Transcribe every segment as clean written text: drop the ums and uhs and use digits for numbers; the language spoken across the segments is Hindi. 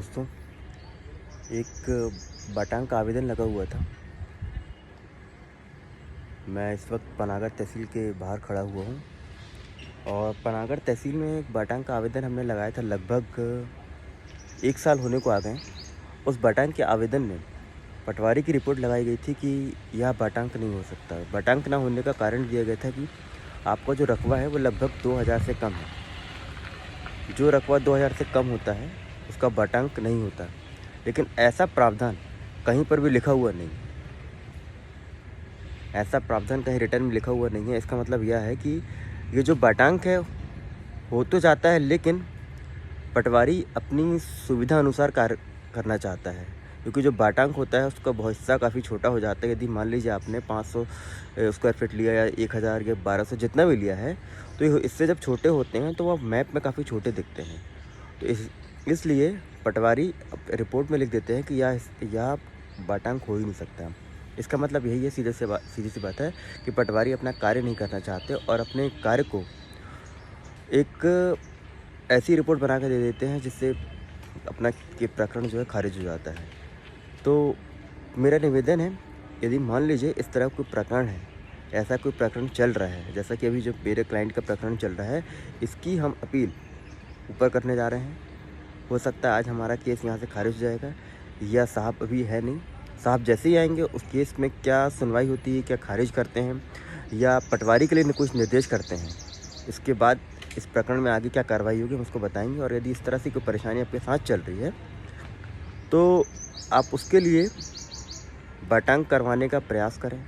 दोस्तों, एक बाटांग का आवेदन लगा हुआ था। मैं इस वक्त पनागर तहसील के बाहर खड़ा हुआ हूँ और पनागर तहसील में एक बाटांग का आवेदन हमने लगाया था। लगभग 1 साल होने को आ गए। उस बाटांग के आवेदन में पटवारी की रिपोर्ट लगाई गई थी कि यह बाटांग नहीं हो सकता। बाटांग ना होने का कारण दिया गया था कि आपका जो रकबा है वो लगभग 2000 से कम है। जो रकबा 2000 से कम होता है उसका बाटांग नहीं होता। लेकिन ऐसा प्रावधान कहीं पर भी लिखा हुआ नहीं है। ऐसा प्रावधान कहीं रिटर्न में लिखा हुआ नहीं है। इसका मतलब यह है कि ये जो बाटांक है हो तो जाता है, लेकिन पटवारी अपनी सुविधा अनुसार कार्य करना चाहता है, क्योंकि जो बाटांक होता है उसका बहुत हिस्सा काफ़ी छोटा हो जाता है। यदि मान लीजिए आपने 500 स्क्वायर फीट लिया या 1000 या 1200 जितना भी लिया है, तो इससे जब छोटे होते हैं तो वह मैप में काफ़ी छोटे दिखते हैं। तो इसलिए पटवारी रिपोर्ट में लिख देते हैं कि यह बाटांक हो ही नहीं सकता। इसका मतलब यही है, सीधी सी बात है कि पटवारी अपना कार्य नहीं करना चाहते और अपने कार्य को एक ऐसी रिपोर्ट बना के दे देते हैं जिससे अपना के प्रकरण जो है खारिज हो जाता है। तो मेरा निवेदन है, यदि मान लीजिए इस तरह कोई प्रकरण है, ऐसा कोई प्रकरण चल रहा है, जैसा कि अभी जो मेरे क्लाइंट का प्रकरण चल रहा है, इसकी हम अपील ऊपर करने जा रहे हैं। हो सकता है आज हमारा केस यहाँ से खारिज हो जाएगा, या साहब अभी है नहीं, साहब जैसे ही आएंगे उस केस में क्या सुनवाई होती है, क्या खारिज करते हैं या पटवारी के लिए कुछ निर्देश करते हैं, इसके बाद इस प्रकरण में आगे क्या कार्रवाई होगी हम उसको बताएंगे। और यदि इस तरह से कोई परेशानी आपके साथ चल रही है तो आप उसके लिए बाटांग करवाने का प्रयास करें।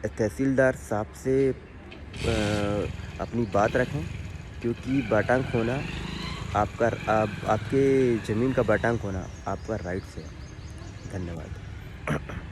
तहसीलदार साहब से अपनी बात रखें, क्योंकि बाटांग होना आपके ज़मीन का बाटांग होना आपका राइट्स है। धन्यवाद।